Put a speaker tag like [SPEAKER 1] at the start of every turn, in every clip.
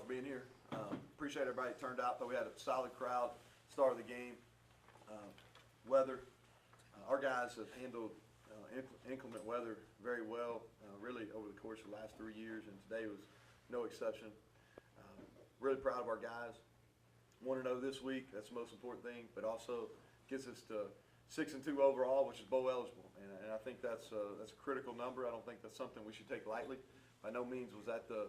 [SPEAKER 1] for being here. Appreciate everybody that turned out. Thought we had a solid crowd start of the game. Weather, our guys have handled inclement weather very well, really over the course of the last 3 years, and today was no exception. Really proud of our guys. 1-0 this week, that's the most important thing, but also gets us to 6-2 overall, which is bowl eligible, and I think that's a critical number. I don't think that's something we should take lightly. By no means was that the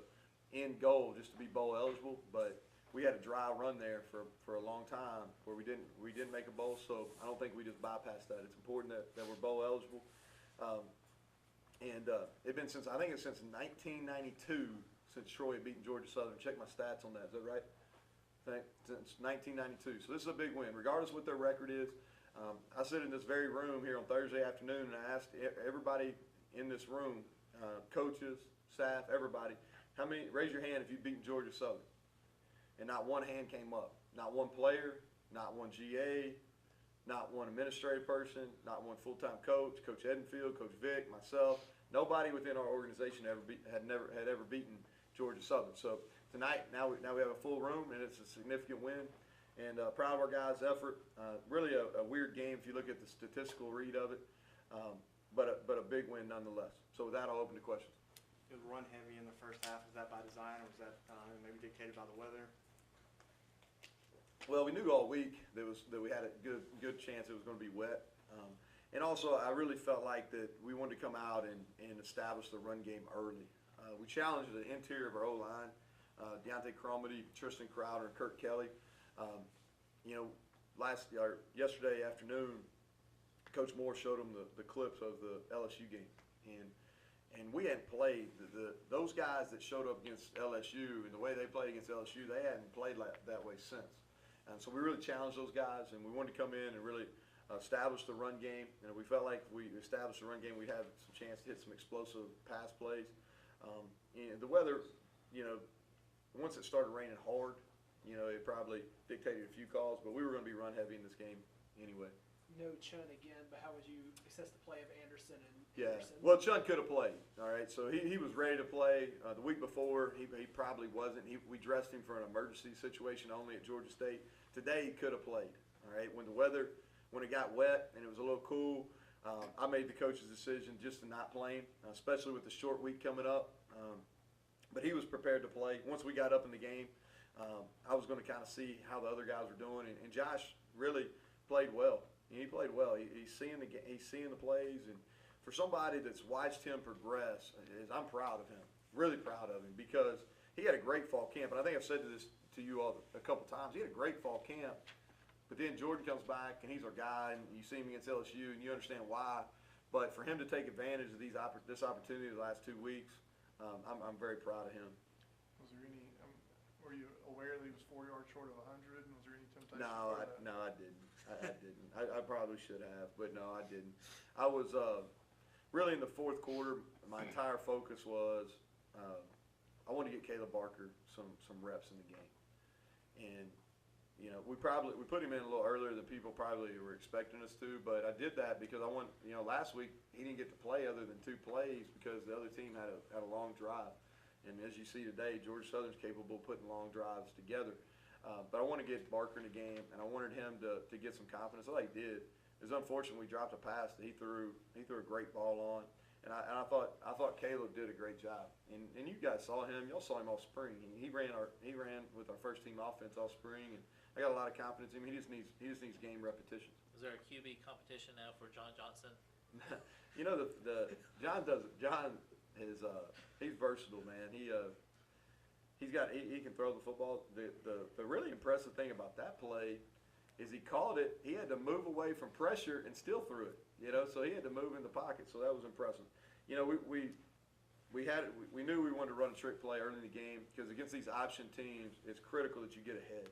[SPEAKER 1] end goal, just to be bowl eligible, but we had a dry run there for a long time where we didn't make a bowl, so I don't think we just bypassed that. It's important that we're bowl eligible, and it's been since 1992 since Troy had beaten Georgia Southern. Check my stats on that. Is that right? Since 1992. So this is a big win, regardless of what their record is. I sit in this very room here on Thursday afternoon, and I asked everybody in this room, coaches, staff, everybody, raise your hand if you've beaten Georgia Southern. And not one hand came up. Not one player, not one GA, not one administrative person, not one full-time coach, Coach Edenfield, Coach Vic, myself. Nobody within our organization had ever beaten Georgia Southern. So tonight, now we have a full room, and it's a significant win. And proud of our guys' effort. Really a weird game if you look at the statistical read of it, but a big win nonetheless. So with that, I'll open to questions.
[SPEAKER 2] It was run heavy in the first half. Was that by design, or was that maybe dictated by the weather?
[SPEAKER 1] Well, we knew all week that we had a good chance it was going to be wet, and also I really felt like that we wanted to come out and establish the run game early. We challenged the interior of our O-line, Deontay Cromedy, Tristan Crowder, and Kirk Kelly. Yesterday afternoon, Coach Moore showed them the clips of the LSU game, and we hadn't played those guys that showed up against LSU and the way they played against LSU. They hadn't played that way since, and so we really challenged those guys, and we wanted to come in and really establish the run game. And we felt like if we established the run game, we'd have some chance to hit some explosive pass plays. And the weather, once it started raining hard, it probably dictated a few calls, but we were going to be run heavy in this game anyway.
[SPEAKER 3] No Chun again, but how would you assess the play of Anderson and
[SPEAKER 1] Yeah,
[SPEAKER 3] Anderson?
[SPEAKER 1] well, Chun could have played, all right, so he was ready to play. The week before, he probably wasn't. We dressed him for an emergency situation only at Georgia State. Today, he could have played, all right. When it got wet and it was a little cool, I made the coach's decision just to not play him, especially with the short week coming up. But he was prepared to play. Once we got up in the game, I was going to kind of see how the other guys were doing, and Josh really played well. He played well. He's seeing the plays, and for somebody that's watched him progress, I'm proud of him. Really proud of him, because he had a great fall camp, and I think I've said this to you all a couple times. He had a great fall camp, but then Jordan comes back, and he's our guy, and you see him against LSU, and you understand why. But for him to take advantage of this opportunity the last 2 weeks, I'm very proud of him.
[SPEAKER 4] Was there any? Were you aware that he was 4 yards short of 100? And was there any temptation?
[SPEAKER 1] No, I didn't. I didn't. I probably should have, but no, I didn't. I was really in the fourth quarter. My entire focus was I wanted to get Caleb Barker some reps in the game, and we put him in a little earlier than people probably were expecting us to, but I did that because I want last week he didn't get to play other than 2 plays because the other team had a long drive. And as you see today, Georgia Southern's capable of putting long drives together. But I want to get Barker in the game, and I wanted him to get some confidence. Like he did. It was unfortunate we dropped a pass that he threw a great ball on, and I thought Caleb did a great job. And you guys saw him. Y'all saw him all spring. He ran with our first team offense all spring, and I got a lot of confidence in him. He just needs game repetitions.
[SPEAKER 5] Is there a QB competition now for John Johnson?
[SPEAKER 1] John is he's versatile, man. He can throw the football. The really impressive thing about that play is he called it. He had to move away from pressure and still threw it. So he had to move in the pocket. So that was impressive. We knew we wanted to run a trick play early in the game because against these option teams, it's critical that you get ahead.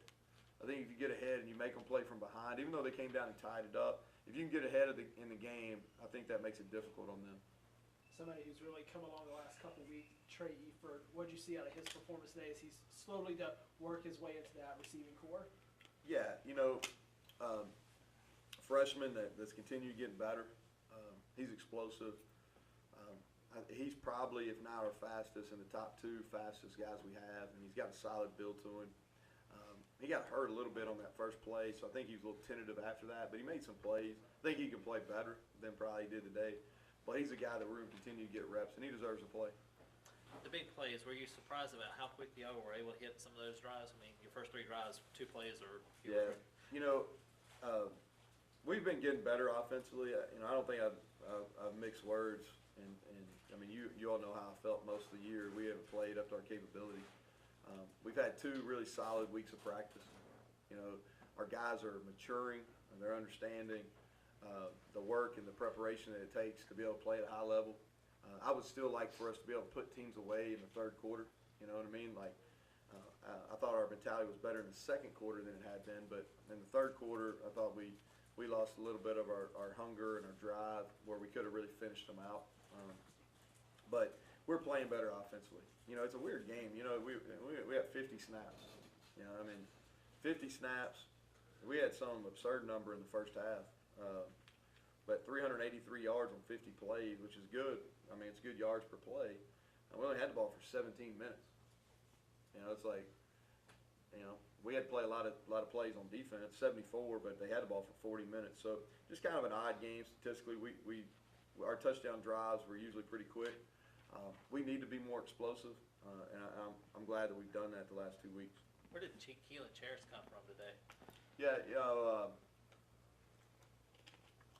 [SPEAKER 1] I think if you get ahead and you make them play from behind, even though they came down and tied it up, if you can get ahead in the game, I think that makes it difficult on them.
[SPEAKER 3] Somebody who's really come along the last couple of weeks, Trey Eford. What did you see out of his performance today as he's slowly to work his way into that receiving core?
[SPEAKER 1] Yeah, freshman that's continued getting better. He's explosive. He's probably, if not our fastest, in the top 2 fastest guys we have, and he's got a solid build to him. He got hurt a little bit on that first play, so I think he was a little tentative after that, but he made some plays. I think he can play better than probably he did today, but he's a guy that we're going to continue to get reps, and he deserves to play.
[SPEAKER 5] The big plays, were you surprised about how quick y'all were able to hit some of those drives? I mean, your first 3 drives, 2 plays or fewer.
[SPEAKER 1] Yeah, you know, we've been getting better offensively. I don't think I've mixed words, and I mean, you all know how I felt most of the year. We haven't played up to our capability. We've had 2 really solid weeks of practice. You know, our guys are maturing and they're understanding the work and the preparation that it takes to be able to play at a high level. I would still like for us to be able to put teams away in the 3rd quarter. You know what I mean? Like, I thought our mentality was better in the 2nd quarter than it had been, but in the 3rd quarter, I thought we lost a little bit of our hunger and our drive where we could have really finished them out. But we're playing better offensively. You know, it's a weird game. You know, we have 50 snaps. You know, I mean, 50 snaps. We had some absurd number in the first half. But 383 yards on 50 plays, which is good. I mean, it's good yards per play. And we only had the ball for 17 minutes. You know, it's like, you know, we had to play a lot of plays on defense, 74, but they had the ball for 40 minutes. So just kind of an odd game statistically. Our touchdown drives were usually pretty quick. We need to be more explosive, and I'm glad that we've done that the last 2 weeks.
[SPEAKER 5] Where did Keelan Chairs come from today?
[SPEAKER 1] Yeah, you know,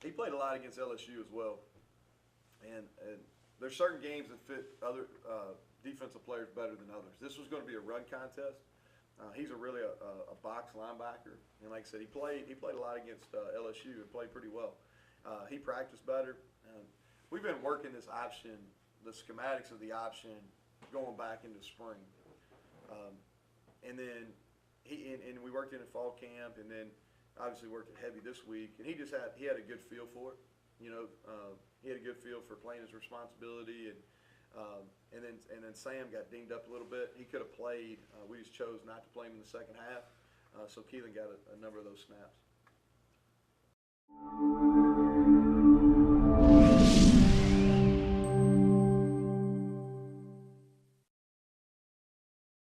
[SPEAKER 1] he played a lot against LSU as well, and there's certain games that fit other defensive players better than others. This was going to be a run contest. He's really a box linebacker, and like I said, he played a lot against LSU and played pretty well. He practiced better. We've been working this option, the schematics of the option, going back into spring, and then we worked in fall camp, and then obviously worked it heavy this week. And he had a good feel for it. You know, he had a good feel for playing his responsibility, and then Sam got dinged up a little bit. He could have played. We just chose not to play him in the second half, so Keelan got a number of those snaps.